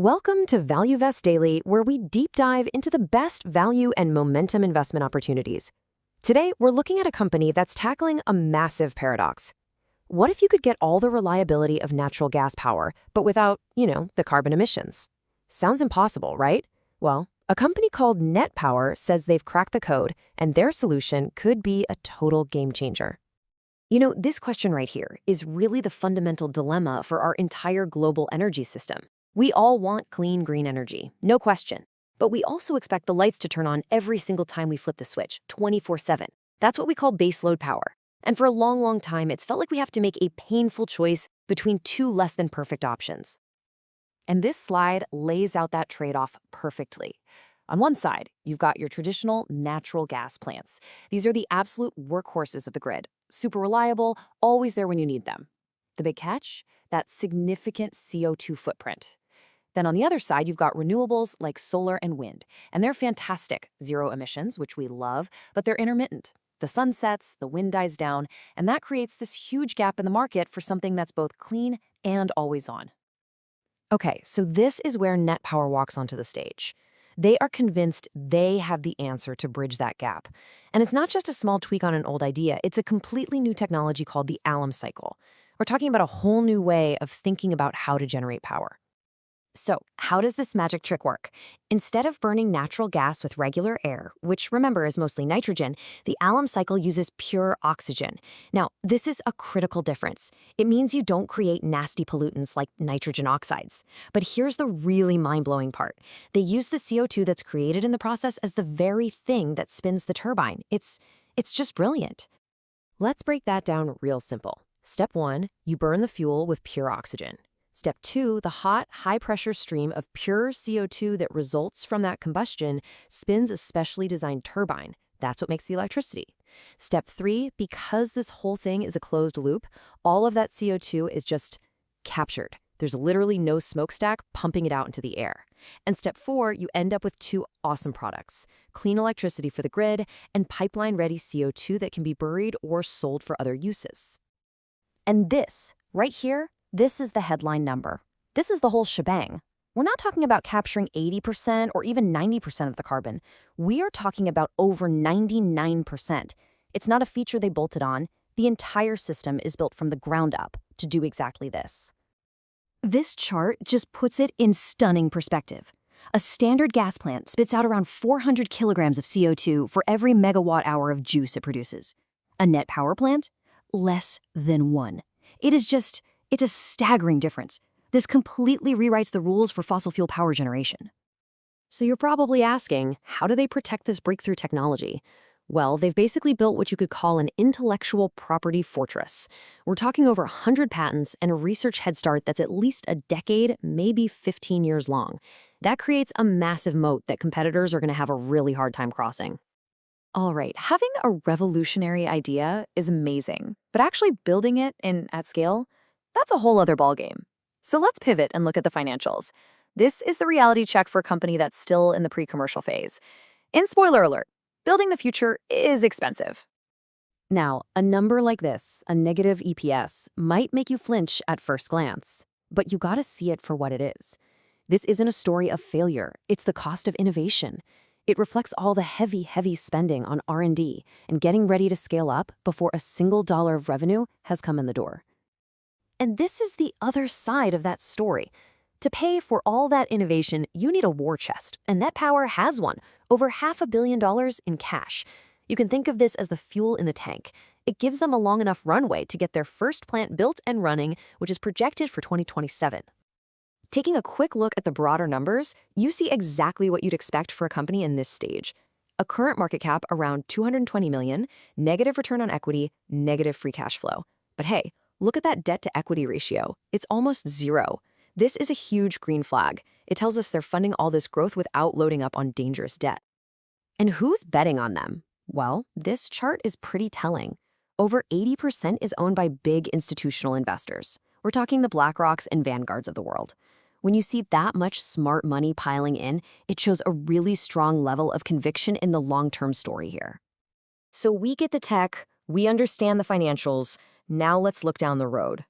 Welcome to ValueVest Daily, where we deep dive into the best value and momentum investment opportunities. Today, we're looking at a company that's tackling a massive paradox. What if you could get all the reliability of natural gas power, but without, the carbon emissions? Sounds impossible, right? Well, a company called Net Power says they've cracked the code, and their solution could be a total game changer. This question right here is really the fundamental dilemma for our entire global energy system. We all want clean, green energy, no question. But we also expect the lights to turn on every single time we flip the switch, 24/7. That's what we call baseload power. And for a long, long time, it's felt like we have to make a painful choice between two less than perfect options. And this slide lays out that trade-off perfectly. On one side, you've got your traditional natural gas plants. These are the absolute workhorses of the grid, super reliable, always there when you need them. The big catch? That significant CO2 footprint. Then on the other side, you've got renewables like solar and wind, and they're fantastic, zero emissions, which we love, but they're intermittent. The sun sets, the wind dies down, and that creates this huge gap in the market for something that's both clean and always on. Okay, so this is where Net Power walks onto the stage. They are convinced they have the answer to bridge that gap. And it's not just a small tweak on an old idea, it's a completely new technology called the alum cycle. We're talking about a whole new way of thinking about how to generate power. So, how does this magic trick work? Instead of burning natural gas with regular air, which remember is mostly nitrogen, the alum cycle uses pure oxygen. Now, this is a critical difference. It means you don't create nasty pollutants like nitrogen oxides. But here's the really mind-blowing part. They use the CO2 that's created in the process as the very thing that spins the turbine. It's just brilliant. Let's break that down real simple. Step 1, you burn the fuel with pure oxygen. Step 2, the hot, high-pressure stream of pure CO2 that results from that combustion spins a specially designed turbine. That's what makes the electricity. Step 3, because this whole thing is a closed loop, all of that CO2 is just captured. There's literally no smokestack pumping it out into the air. And step 4, you end up with two awesome products: clean electricity for the grid and pipeline-ready CO2 that can be buried or sold for other uses. And this, right here, this is the headline number. This is the whole shebang. We're not talking about capturing 80% or even 90% of the carbon. We are talking about over 99%. It's not a feature they bolted on. The entire system is built from the ground up to do exactly this. This chart just puts it in stunning perspective. A standard gas plant spits out around 400 kilograms of CO2 for every megawatt hour of juice it produces. A Net Power plant? Less than 1. It's a staggering difference. This completely rewrites the rules for fossil fuel power generation. So you're probably asking, how do they protect this breakthrough technology? Well, they've basically built what you could call an intellectual property fortress. We're talking over 100 patents and a research head start that's at least a decade, maybe 15 years long. That creates a massive moat that competitors are going to have a really hard time crossing. All right, having a revolutionary idea is amazing, but actually building it at scale, that's a whole other ballgame. So let's pivot and look at the financials. This is the reality check for a company that's still in the pre-commercial phase. And spoiler alert, building the future is expensive. Now, a number like this, a negative EPS, might make you flinch at first glance, but you gotta see it for what it is. This isn't a story of failure, it's the cost of innovation. It reflects all the heavy spending on R&D and getting ready to scale up before a single dollar of revenue has come in the door. And this is the other side of that story. To pay for all that innovation, you need a war chest, and Net Power has one, over $500 million in cash. You can think of this as the fuel in the tank. It gives them a long enough runway to get their first plant built and running, which is projected for 2027. Taking a quick look at the broader numbers, you see exactly what you'd expect for a company in this stage. A current market cap around $220 million, negative return on equity, negative free cash flow. But hey, look at that debt-to-equity ratio. It's almost 0. This is a huge green flag. It tells us they're funding all this growth without loading up on dangerous debt. And who's betting on them? Well, this chart is pretty telling. Over 80% is owned by big institutional investors. We're talking the BlackRocks and Vanguards of the world. When you see that much smart money piling in, it shows a really strong level of conviction in the long-term story here. So we get the tech, we understand the financials. Now let's look down the road.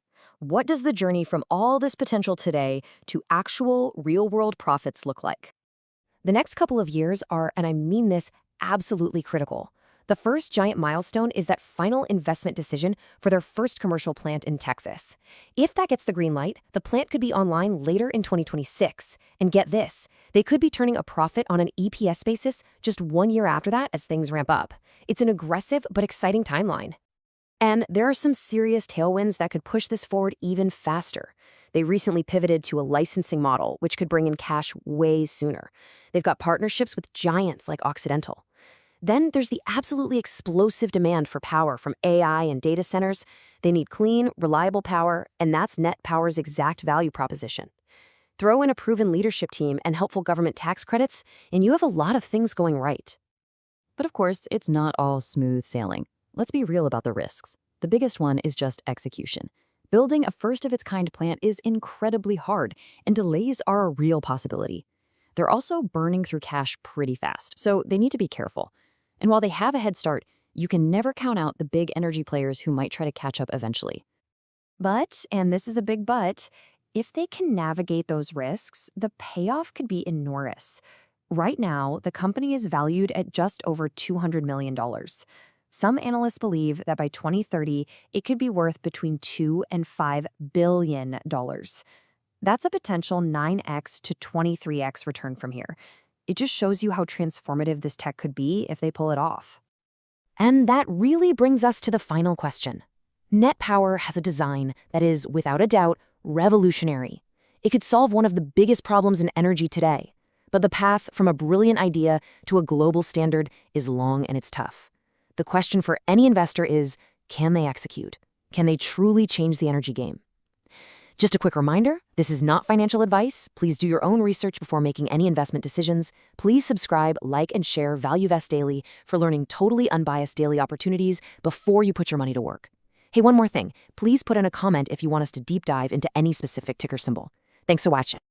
What does the journey from all this potential today to actual real-world profits look like? The next couple of years are, and I mean this, absolutely critical. The first giant milestone is that final investment decision for their first commercial plant in Texas. If that gets the green light, the plant could be online later in 2026. And get this, they could be turning a profit on an EPS basis just 1 year after that as things ramp up. It's an aggressive but exciting timeline. And there are some serious tailwinds that could push this forward even faster. They recently pivoted to a licensing model, which could bring in cash way sooner. They've got partnerships with giants like Occidental. Then there's the absolutely explosive demand for power from AI and data centers. They need clean, reliable power, and that's Net Power's exact value proposition. Throw in a proven leadership team and helpful government tax credits, and you have a lot of things going right. But of course, it's not all smooth sailing. Let's be real about the risks. The biggest one is just execution. Building a first-of-its-kind plant is incredibly hard, and delays are a real possibility. They're also burning through cash pretty fast, so they need to be careful. And while they have a head start, you can never count out the big energy players who might try to catch up eventually. But, and this is a big but, if they can navigate those risks, the payoff could be enormous. Right now, the company is valued at just over $200 million. Some analysts believe that by 2030, it could be worth between $2 and $5 billion. That's a potential 9x to 23x return from here. It just shows you how transformative this tech could be if they pull it off. And that really brings us to the final question. Net Power has a design that is, without a doubt, revolutionary. It could solve one of the biggest problems in energy today. But the path from a brilliant idea to a global standard is long and it's tough. The question for any investor is, can they execute? Can they truly change the energy game? Just a quick reminder, this is not financial advice. Please do your own research before making any investment decisions. Please subscribe, like, and share ValueVest Daily for learning totally unbiased daily opportunities before you put your money to work. Hey, one more thing. Please put in a comment if you want us to deep dive into any specific ticker symbol. Thanks for watching.